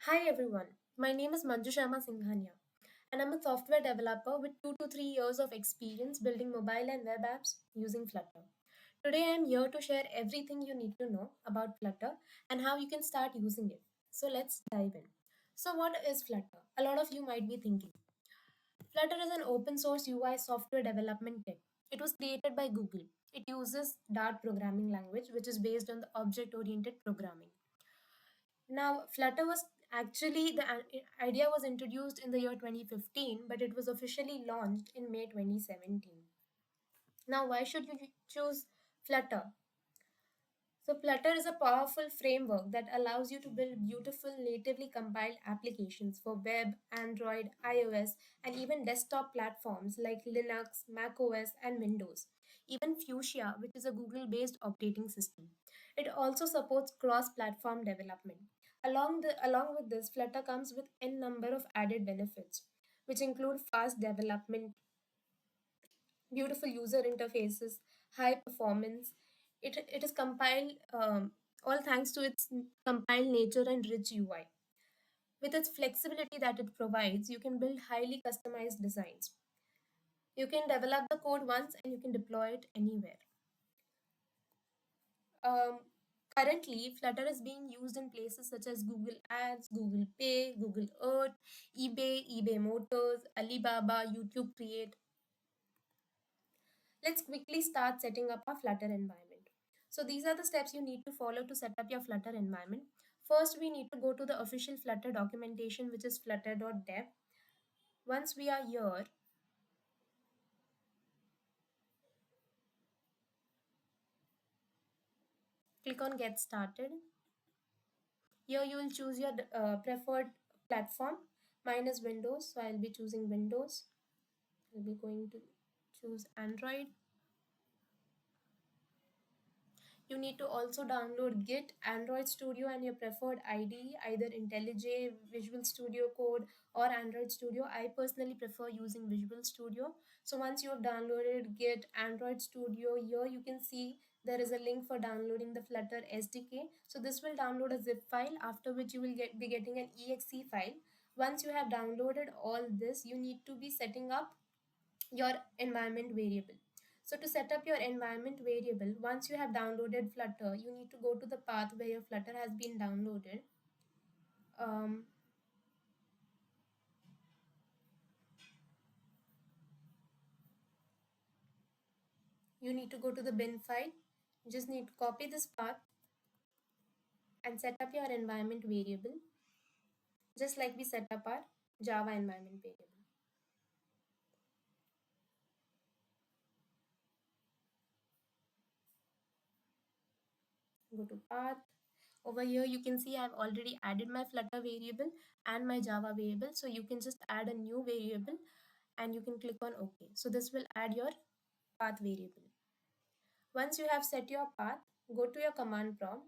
Hi everyone, my name is Manju Sharma Singhania and I'm a software developer with 2 to 3 years of experience building mobile and web apps using Flutter. Today I am here to share everything you need to know about Flutter and how you can start using it. So let's dive in. So what is Flutter? A lot of you might be thinking. Flutter is an open source UI software development kit. It was created by Google. It uses Dart programming language which is based on the object oriented programming. Now, Flutter was actually idea was introduced in the year 2015, but it was officially launched in May 2017. Now, why should you choose Flutter? So, Flutter is a powerful framework that allows you to build beautiful natively compiled applications for web, Android, iOS, and even desktop platforms like Linux, macOS, and Windows. Even Fuchsia, which is a Google based operating system. It also supports cross platform development. Along with this, Flutter comes with n number of added benefits, which include fast development, beautiful user interfaces, high performance. It is compiled all thanks to its compiled nature and rich UI. With its flexibility that it provides, you can build highly customized designs. You can develop the code once and you can deploy it anywhere. Um, Currently, Flutter is being used in places such as Google Ads, Google Pay, Google Earth, eBay Motors, Alibaba, YouTube Create. Let's quickly start setting up our Flutter environment. So these are the steps you need to follow to set up your Flutter environment. First, we need to go to the official Flutter documentation, which is flutter.dev. Once we are here, click on Get Started. Here you will choose your preferred platform. Mine is Windows, so I'll be choosing Windows. I'll be going to choose Android. You need to also download Git, Android Studio, and your preferred IDE, either IntelliJ, Visual Studio Code, or Android Studio. I personally prefer using Visual Studio. So once you have downloaded Git, Android Studio, here you can see there is a link for downloading the Flutter SDK. So this will download a zip file, after which you will be getting an exe file. Once you have downloaded all this, you need to be setting up your environment variable. So to set up your environment variable, once you have downloaded Flutter, you need to go to the path where your Flutter has been downloaded. Um, you need to go to the bin file. You just need to copy this path and set up your environment variable, just like we set up our Java environment variable. Go to path. Over here, you can see I've already added my Flutter variable and my Java variable. So you can just add a new variable and you can click on OK. So this will add your path variable. Once you have set your path, go to your command prompt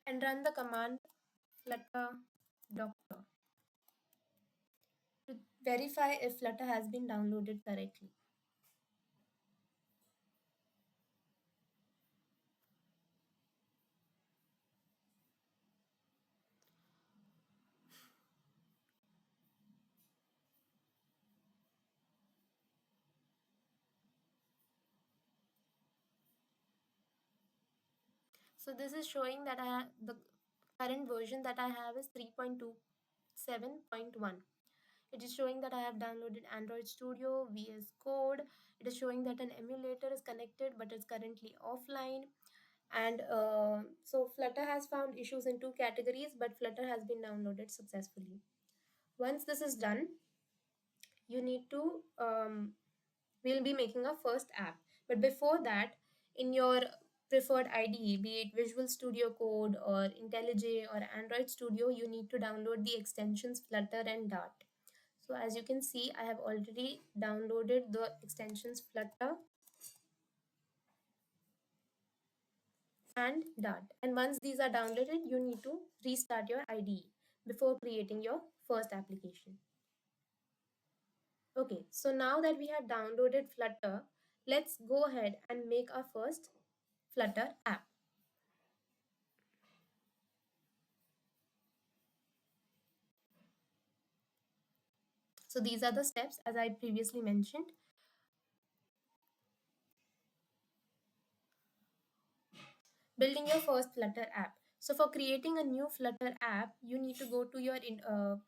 and run the command flutter doctor to verify if Flutter has been downloaded correctly. So this is showing that the current version that I have is 3.27.1. It is showing that I have downloaded Android Studio, VS Code. It is showing that an emulator is connected but is currently offline. And so Flutter has found issues in two categories, but Flutter has been downloaded successfully. Once this is done, you need to we'll be making a first app. But before that, in your preferred IDE, be it Visual Studio Code or IntelliJ or Android Studio, you need to download the extensions Flutter and Dart. So as you can see, I have already downloaded the extensions Flutter and Dart. And once these are downloaded, you need to restart your IDE before creating your first application. Okay, so now that we have downloaded Flutter, let's go ahead and make our first Flutter app. So these are the steps as I previously mentioned. Building your first Flutter app. So for creating a new Flutter app, you need to go to your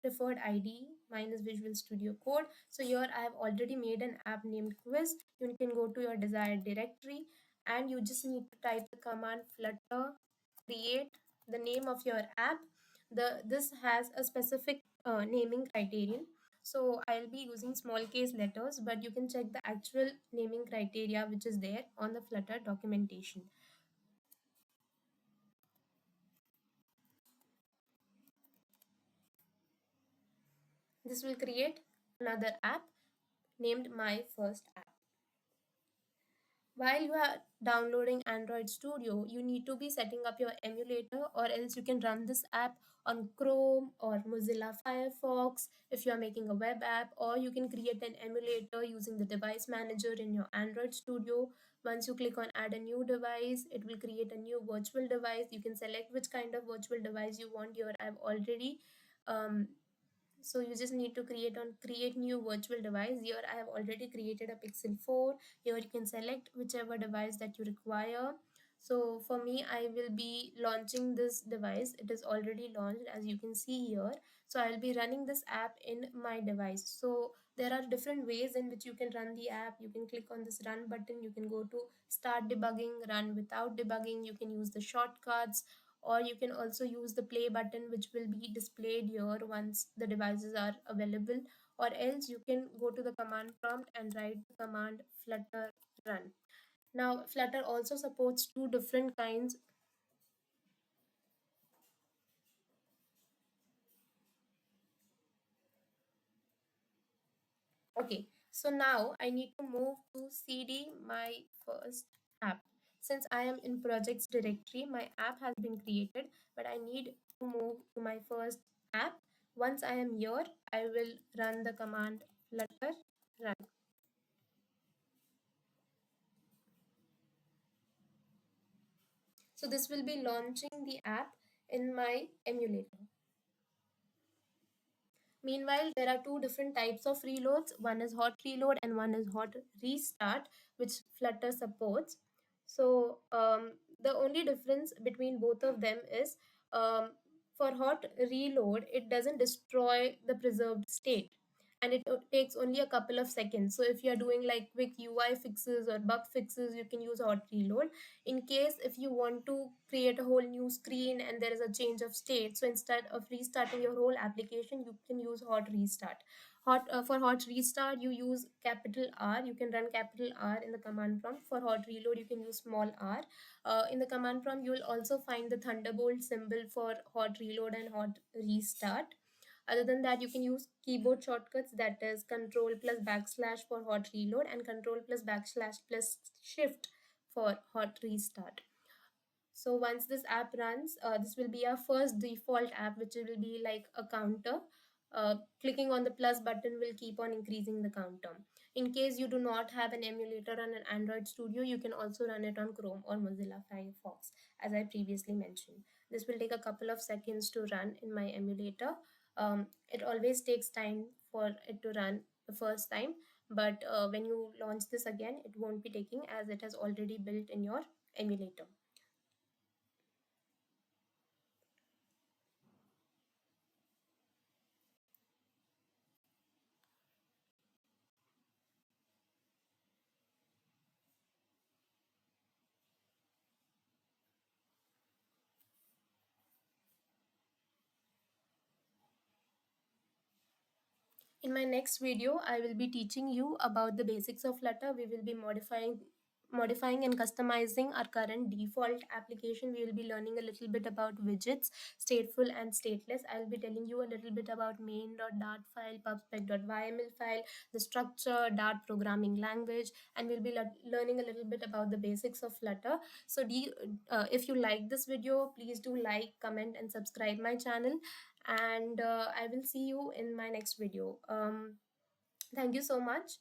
preferred IDE. Mine is Visual Studio Code. So here I have already made an app named Quiz. You can go to your desired directory and you just need to type the command Flutter, create the name of your app. This has a specific naming criterion. So I'll be using small case letters, but you can check the actual naming criteria which is there on the Flutter documentation. This will create another app named My First App. While you are downloading Android Studio, you need to be setting up your emulator, or else you can run this app on Chrome or Mozilla Firefox if you are making a web app, or you can create an emulator using the device manager in your Android Studio. Once you click on add a new device, it will create a new virtual device. You can select which kind of virtual device you want. Here I've already so you just need to create new virtual device. Here I have already created a Pixel 4. Here you can select whichever device that you require. So for me, I will be launching this device. It is already launched as you can see here. So I'll be running this app in my device. So there are different ways in which you can run the app. You can click on this run button. You can go to start debugging, run without debugging. You can use the shortcuts, or you can also use the play button which will be displayed here once the devices are available, or else you can go to the command prompt and write the command flutter run. Now Flutter also supports two different kinds. Okay, so now I need to move to cd my first app. Since I am in projects directory, my app has been created, but I need to move to my first app. Once I am here, I will run the command flutter run. So this will be launching the app in my emulator. Meanwhile, there are two different types of reloads. One is hot reload and one is hot restart, which Flutter supports. So the only difference between both of them is, for hot reload, it doesn't destroy the preserved state, and it takes only a couple of seconds. So if you're doing like quick UI fixes or bug fixes, you can use hot reload. In case if you want to create a whole new screen and there is a change of state, so instead of restarting your whole application, you can use hot restart. For hot restart, you use capital R. You can run capital R in the command prompt. For hot reload, you can use small r. In the command prompt, you will also find the thunderbolt symbol for hot reload and hot restart. Other than that, you can use keyboard shortcuts, that is control plus backslash for hot reload and control plus backslash plus shift for hot restart. So once this app runs, this will be our first default app, which will be like a counter. Clicking on the plus button will keep on increasing the counter. In case you do not have an emulator on an Android Studio, you can also run it on Chrome or Mozilla Firefox, as I previously mentioned. This will take a couple of seconds to run in my emulator. It always takes time for it to run the first time, but when you launch this again, it won't be taking, as it has already built in your emulator. In my next video, I will be teaching you about the basics of Flutter. We will be modifying and customizing our current default application. We will be learning a little bit about widgets, stateful and stateless. I'll be telling you a little bit about main.dart file, pubspec.yml file, the structure, Dart programming language, and we'll be learning a little bit about the basics of Flutter. So if you like this video, please do like, comment, and subscribe my channel, and I will see you in my next video. Thank you so much.